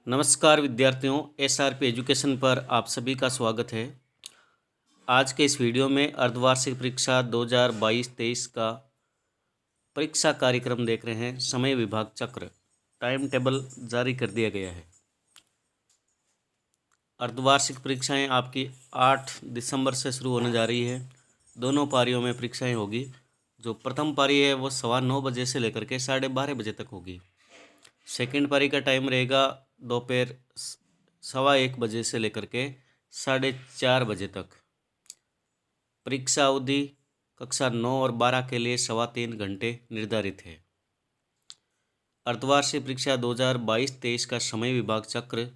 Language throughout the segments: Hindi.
नमस्कार विद्यार्थियों, एसआरपी एजुकेशन पर आप सभी का स्वागत है। आज के इस वीडियो में अर्धवार्षिक परीक्षा 2022-23 का परीक्षा कार्यक्रम देख रहे हैं। समय विभाग चक्र टाइम टेबल जारी कर दिया गया है। अर्धवार्षिक परीक्षाएं आपकी 8 दिसंबर से शुरू होने जा रही है। दोनों पारियों में परीक्षाएं होगी। जो प्रथम पारी है वो 9:15 बजे से लेकर के 12:30 बजे तक होगी। सेकेंड पारी का टाइम रहेगा दोपहर 1:15 बजे से लेकर के 4:30 बजे तक। परीक्षा अवधि कक्षा 9 और 12 के लिए 3.25 घंटे निर्धारित है। अर्धवार्षिक परीक्षा 2022-23 का समय विभाग चक्र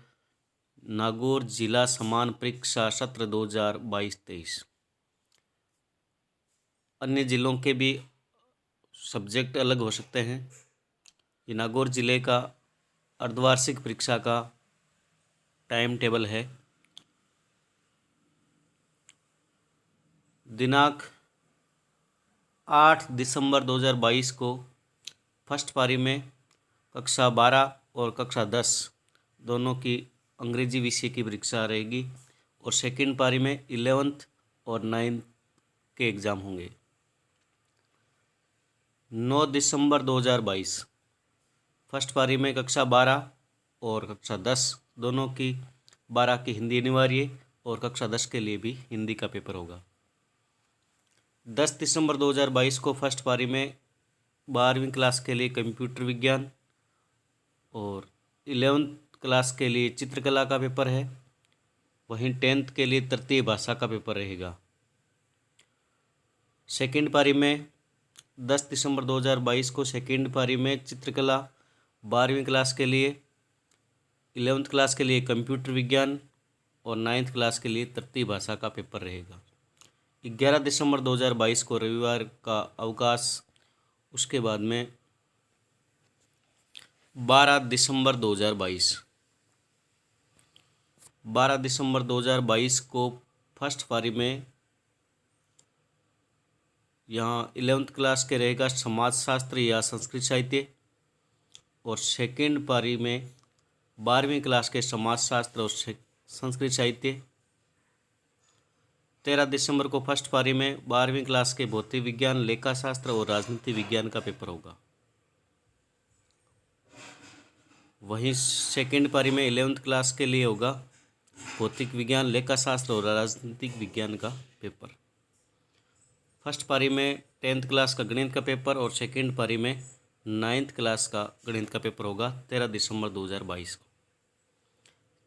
नागौर जिला समान परीक्षा सत्र 2022-23। अन्य जिलों के भी सब्जेक्ट अलग हो सकते हैं। ये नागौर जिले का अर्धवार्षिक परीक्षा का टाइम टेबल है। दिनांक 8 दिसंबर 2022 को फर्स्ट पारी में कक्षा 12 और कक्षा 10 दोनों की अंग्रेजी विषय की परीक्षा रहेगी और सेकंड पारी में 11th और 9th के एग्ज़ाम होंगे। 9 दिसंबर 2022 फर्स्ट पारी में कक्षा 12 और कक्षा 10 दोनों की 12 की हिंदी अनिवार्य और कक्षा 10 के लिए भी हिंदी का पेपर होगा। 10 दिसंबर 2022 को फर्स्ट पारी में 12वीं क्लास के लिए कंप्यूटर विज्ञान और 11th क्लास के लिए चित्रकला का पेपर है। वहीं 10th के लिए तृतीय भाषा का पेपर रहेगा। सेकेंड पारी में 10 दिसंबर 2022 को सेकेंड पारी में चित्रकला, 12वीं क्लास के लिए, 11th क्लास के लिए कंप्यूटर विज्ञान और 9th क्लास के लिए तृतीय भाषा का पेपर रहेगा। 11 दिसंबर 2022 को रविवार का अवकाश। उसके बाद में 12 दिसंबर 2022 को फर्स्ट पारी में यहाँ 11th क्लास के रहेगा समाजशास्त्र या संस्कृत साहित्य और सेकेंड पारी में 12वीं क्लास के समाजशास्त्र और संस्कृत साहित्य। 13 दिसंबर को फर्स्ट पारी में 12वीं क्लास के भौतिक विज्ञान, लेखाशास्त्र और राजनीति विज्ञान का पेपर होगा। वहीं सेकेंड पारी में 11th क्लास के लिए होगा भौतिक विज्ञान, लेखाशास्त्र और राजनीतिक विज्ञान का पेपर। फर्स्ट पारी में 10th क्लास का गणित का पेपर और सेकेंड पारी में 9th क्लास का गणित का पेपर होगा 13 दिसंबर 2022 को।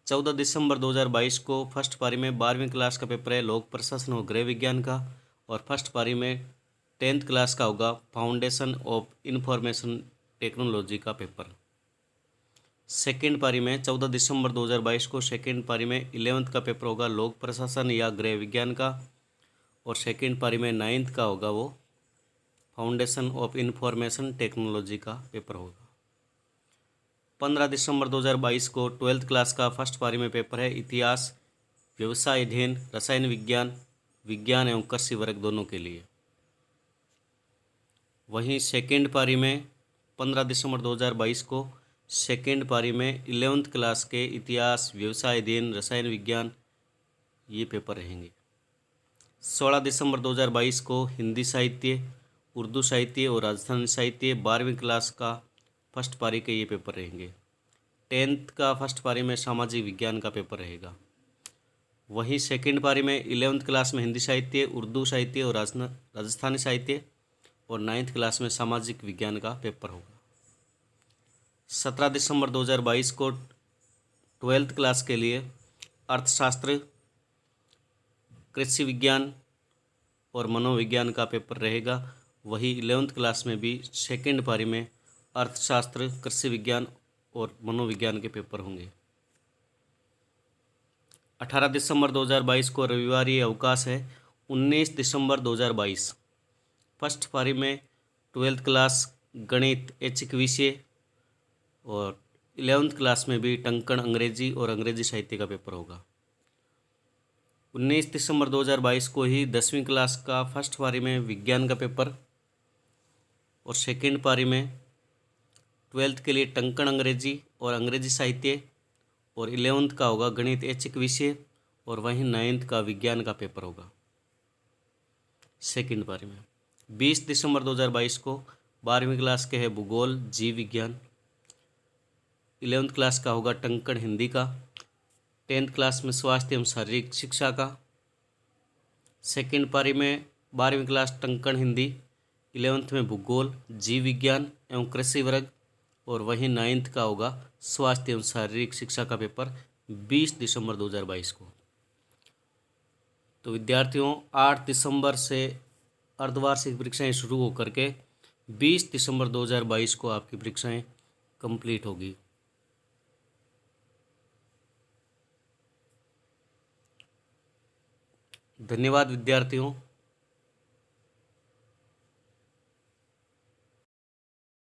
14 दिसंबर 2022 को फर्स्ट पारी में 12वीं क्लास का पेपर है लोक प्रशासन और गृह विज्ञान का और फर्स्ट पारी में 10th क्लास का होगा फाउंडेशन ऑफ इंफॉर्मेशन टेक्नोलॉजी का पेपर। सेकेंड पारी में 14 दिसंबर 2022 को सेकेंड पारी में 11th का पेपर होगा लोक प्रशासन या गृह विज्ञान का और सेकेंड पारी में 9th का होगा वो फाउंडेशन ऑफ इंफॉर्मेशन टेक्नोलॉजी का पेपर होगा। 15 दिसंबर 2022 को 12th क्लास का फर्स्ट पारी में पेपर है इतिहास, व्यवसाय अध्ययन, रसायन विज्ञान, विज्ञान एवं कृषि वर्ग दोनों के लिए। वहीं सेकेंड पारी में 15 दिसंबर 2022 को सेकेंड पारी में 11th क्लास के इतिहास, व्यवसाय अध्ययन, रसायन विज्ञान ये पेपर रहेंगे। 16 दिसंबर 2022 को हिंदी साहित्य, उर्दू साहित्य और राजस्थानी साहित्य 12वीं क्लास का फर्स्ट पारी के ये पेपर रहेंगे। 10th का फर्स्ट पारी में सामाजिक विज्ञान का पेपर रहेगा। वहीं सेकेंड पारी में 11th क्लास में हिंदी साहित्य, उर्दू साहित्य और राजस्थानी साहित्य और 9th क्लास में सामाजिक विज्ञान का पेपर होगा। 17 दिसंबर 2022 को 12th क्लास के लिए अर्थशास्त्र, कृषि विज्ञान और मनोविज्ञान का पेपर रहेगा। वही 11th क्लास में भी सेकेंड पारी में अर्थशास्त्र, कृषि विज्ञान और मनोविज्ञान के पेपर होंगे। 18 दिसंबर 2022 को रविवार ये अवकाश है। 19 दिसंबर 2022 फर्स्ट पारी में 12th क्लास गणित ऐच्छिक विषय और 11th क्लास में भी टंकण अंग्रेजी और अंग्रेजी साहित्य का पेपर होगा। 19 दिसंबर 2022 को ही 10वीं क्लास का फर्स्ट पारी में विज्ञान का पेपर और सेकेंड पारी में 12th के लिए टंकण अंग्रेजी और अंग्रेजी साहित्य और 11th का होगा गणित ऐच्छिक विषय, और वहीं 9th का विज्ञान का पेपर होगा सेकंड पारी में। 20 दिसंबर 2022 को 12वीं क्लास के है भूगोल जीव विज्ञान, 11th क्लास का होगा टंकण हिंदी का, 10th क्लास में स्वास्थ्य एवं शारीरिक शिक्षा का। सेकंड पारी में 12वीं क्लास टंकण हिंदी, 11th में भूगोल जीव विज्ञान एवं कृषि वर्ग, और वहीं 9th का होगा स्वास्थ्य एवं शारीरिक शिक्षा का पेपर 20 दिसंबर 2022 को। तो विद्यार्थियों 8 दिसंबर से अर्धवार्षिक परीक्षाएं शुरू होकर के 20 दिसंबर 2022 को आपकी परीक्षाएं कंप्लीट होगी। धन्यवाद विद्यार्थियों।